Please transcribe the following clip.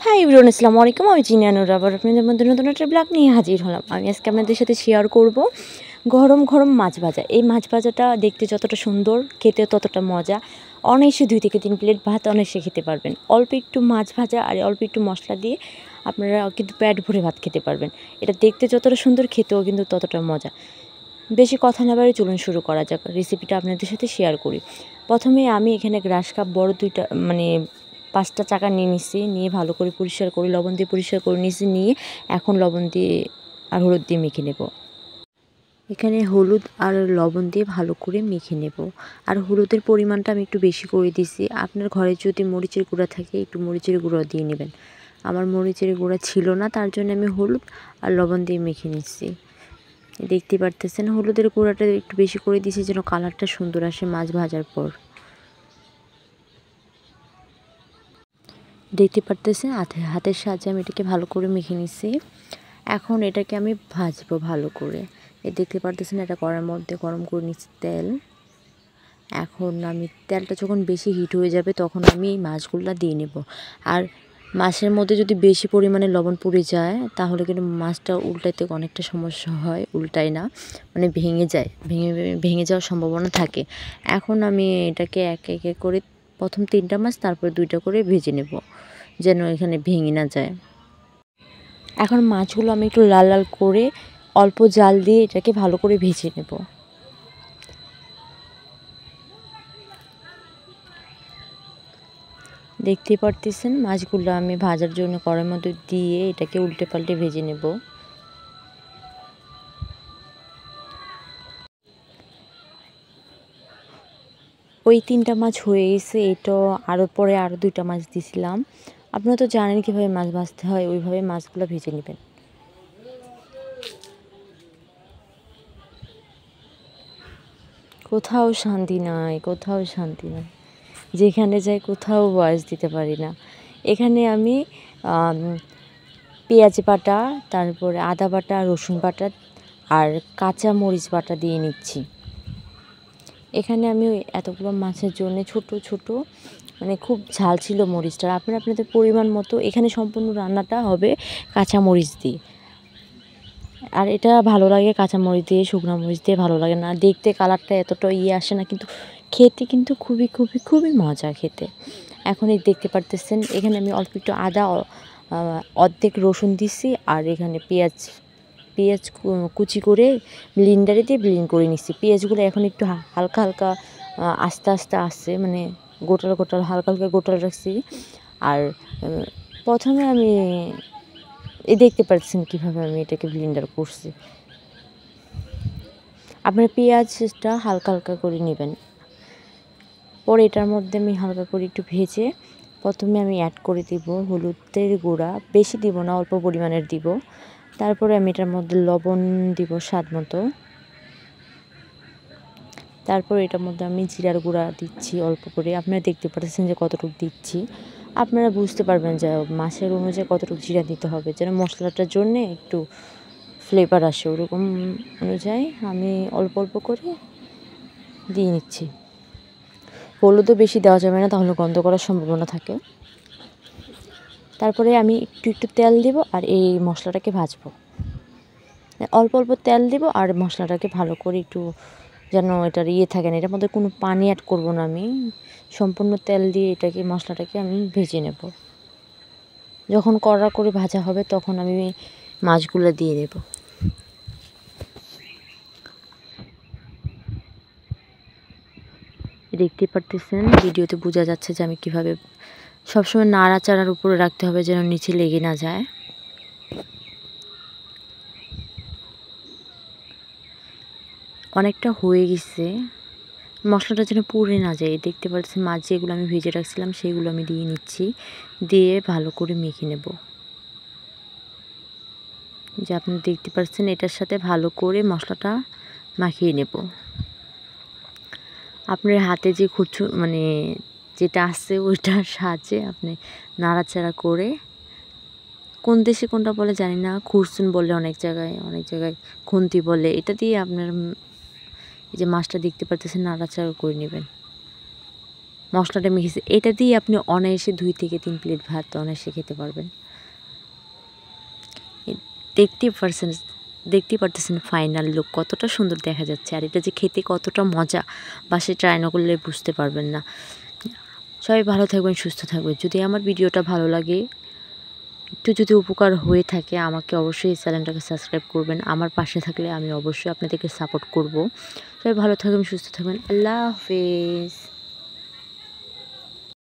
Hi everyone, আসসালামু আলাইকুম। আমি জিনিয়ানুর আবার আপনাদের মধ্যে নতুন একটা ব্লগ নিয়ে হাজির হলাম। আমি আজকে আপনাদের সাথে শেয়ার করব গরম গরম মাছ ভাজা। এই মাছ ভাজাটা দেখতে যতটা সুন্দর, খেতে ততটা মজা। অনায়াসে 2 থেকে 3 প্লেট ভাত অনায়াসে খেতে পারবেন। অল্প একটু মাছ ভাজা আর অল্প একটু মশলা দিয়ে আপনারা কিন্তু পেট ভরে ভাত খেতে পারবেন। এটা দেখতে যতটা সুন্দর, খেতেও কিন্তু ততটা মজা। বেশি কথা না বাড়িয়ে চলুন শুরু করা যাক। রেসিপিটা আপনাদের সাথে শেয়ার করি। প্রথমে আমি এখানে গ্রাস কাপ বড় 2টা 5টা চাকা নিয়ে নিচ্ছি, নিয়ে ভালো করে পরিষ্কার করে লবণ দিয়ে পরিষ্কার করে নিচ্ছি, নিয়ে এখন লবণ দিয়ে আর হলুদ দিয়ে মেখে নেব। এখানে হলুদ আর লবণ দিয়ে ভালো করে মেখে নেব। আর হলুদের পরিমাণটা আমি একটু বেশি করে দিছি। আপনার ঘরে যদি মরিচের গুঁড়া থাকে একটু মরিচের গুঁড়া দিয়ে নেবেন। আমার মরিচের গুঁড়া ছিল না, তার জন্য আমি হলুদ আর লবণ দিয়ে মেখে নিচ্ছি। দেখতে পারতেছেন হলুদের গুঁড়াটা একটু বেশি করে দিয়েছি যেন কালারটা সুন্দর আসে মাছ ভাজার পর। দেখতে পারতেছেন হাতের সাহায্যে আমি এটাকে ভালো করে মেখে নিচ্ছি। এখন এটাকে আমি ভাজবো ভালো করে। দেখতে পারতেছেন এটা কড়ার মধ্যে গরম করে নিচ্ছি তেল। এখন আমি তেলটা যখন বেশি হিট হয়ে যাবে তখন আমি মাছগুলো দিয়ে নেব। আর মাছের মধ্যে যদি বেশি পরিমাণে লবণ পড়ে যায় তাহলে কিন্তু মাছটা উল্টাইতে অনেকটা সমস্যা হয়, উল্টায় না, ভেঙে যায়, ভেঙে যাওয়ার সম্ভাবনা থাকে। এখন আমি এটাকে এক এক করে প্রথম 3টা মাছ তারপর 2টা করে ভেজে নেব যেন এখানে ভেঙে না যায়। এখন মাছগুলো আমি একটু লাল লাল করে অল্প জাল দিয়ে এটাকে ভালো করে ভেজে নেব। দেখতে পারতেছেন মাছগুলো আমি ভাজার জন্য কড়াইয়ের মধ্যে দিয়ে এটাকে উল্টে পাল্টে ভেজে নেব। ওই 3টা মাছ হয়ে গেছে, এটা পরে আরও 2টা মাছ দিয়েছিলাম। আপনারা তো জানেন কীভাবে মাছ ভাজতে হয়, ওইভাবে মাছগুলো ভেজে নেবেন। কোথাও শান্তি নাই, কোথাও শান্তি নাই, যেখানে যাই কোথাও ভয়েস দিতে পারি না। এখানে আমি পেঁয়াজ বাটা, তারপরে আদা বাটা, রসুন বাটা আর কাঁচা মরিচ বাটা দিয়ে নিচ্ছি। এখানে আমি এতগুলো মাছের জন্য ছোট ছোট খুব ঝাল ছিল মরিচটা। আপনারা আপনাদের পরিমাণ মতো, এখানে সম্পূর্ণ রান্নাটা হবে কাঁচা মরিচ দিয়ে। আর এটা ভালো লাগে কাঁচা মরিচ দিয়ে, শুকনো মরিচ দিয়ে ভালো লাগে না। দেখতে কালারটা এতটা আসে না, কিন্তু খেতে কিন্তু খুবই খুবই খুবই মজা খেতে। এখন এই দেখতে পারতেছেন এখানে আমি অল্প একটু আদা, অর্ধেক রসুন দিছি, আর এখানে পেঁয়াজ কুচি করে ব্লেন্ডারে দিয়ে ব্লেন্ড করে নিচ্ছি। পেঁয়াজগুলো এখন একটু হালকা হালকা আস্তে আস্তে আসছে, গোটাল গোটাল হালকা হালকা গোটাল রাখছি। আর প্রথমে আমি দেখতে পাচ্ছেন কীভাবে আমি এটাকে ব্লেন্ডার করছি। আপনার পেঁয়াজটা হালকা হালকা করে নেবেন। পরে এটার মধ্যে আমি হালকা করে একটু ভেজে প্রথমে আমি অ্যাড করে দিব হলুদের গুঁড়া, বেশি দিব না, অল্প পরিমাণের দিব। তারপরে আমি এটার মধ্যে লবণ দিব স্বাদ মতো। তারপর এটার মধ্যে আমি জিরার গুঁড়া দিচ্ছি অল্প করে। আপনারা দেখতে পাচ্ছেন যে কতটুকু দিচ্ছি। আপনারা বুঝতে পারবেন যে মাছের অনুযায়ী কতটুকু জিরা দিতে হবে যেন মশলাটার জন্যে একটু ফ্লেভার আসে, ওরকম অনুযায়ী আমি অল্প অল্প করে দিয়ে নিচ্ছি। হলুদও বেশি দেওয়া যাবে না, তাহলে গন্ধ করার সম্ভাবনা থাকে। তারপরে আমি একটু একটু তেল দিব আর এই মশলাটাকে ভাজবো। অল্প অল্প তেল দিব আর মশলাটাকে ভালো করে একটু যেন এটার থাকে না, এটার মধ্যে কোনো পানি অ্যাড করব না, আমি সম্পূর্ণ তেল দিয়ে এটাকে মশলাটাকে আমি ভেজে নেব। যখন কড়া করে ভাজা হবে তখন আমি মাছগুলো দিয়ে দেব। দেখতে পারতেছেন ভিডিওতে বোঝা যাচ্ছে যে আমি কীভাবে সবসময় নাড়াচাড়ার উপরে রাখতে হবে যেন নিচে লেগে না যায়। অনেকটা হয়ে গেছে, মশলাটা যেন পুড়ে না যায়। দেখতে পাচ্ছেন মাছ যেগুলো আমি ভেজে রাখছিলাম সেগুলো আমি দিয়ে নিচ্ছি, দিয়ে ভালো করে মেখে নেব। যে আপনি দেখতে পাচ্ছেন এটার সাথে ভালো করে মশলাটা মাখিয়ে নেব। আপনার হাতে যে যেটা আছে ওইটার সাহায্যে আপনি নাড়াচাড়া করে, কোন দেশে কোনটা বলে জানি না, খুরসুন বলে অনেক জায়গায়, অনেক জায়গায় খুন্তি বলে, এটা দিয়ে আপনার এই যে মাছটা দেখতে পারতেছেন নাড়াচাড়া করে নেবেন। মশলাটা মেখেছি, এটা দিয়ে আপনি অনায়াসে 2 থেকে 3 প্লেট ভাত অনায়াসে খেতে পারবেন। দেখতেই পারতেছেন ফাইনাল লুক কতটা সুন্দর দেখা যাচ্ছে, আর এটা যে খেতে কতটা মজা বাসায় ট্রাই না করলে বুঝতে পারবেন না। সবাই ভালো থাকবেন, সুস্থ থাকবেন। যদি আমার ভিডিওটা ভালো লাগে, একটু যদি উপকার হয়ে থাকে, আমাকে অবশ্যই এই চ্যানেলটাকে সাবস্ক্রাইব করবেন। আমার পাশে থাকলে আমি অবশ্যই আপনাদেরকে সাপোর্ট করব। সবাই ভালো থাকবেন, সুস্থ থাকবেন। আল্লাহ হাফেজ।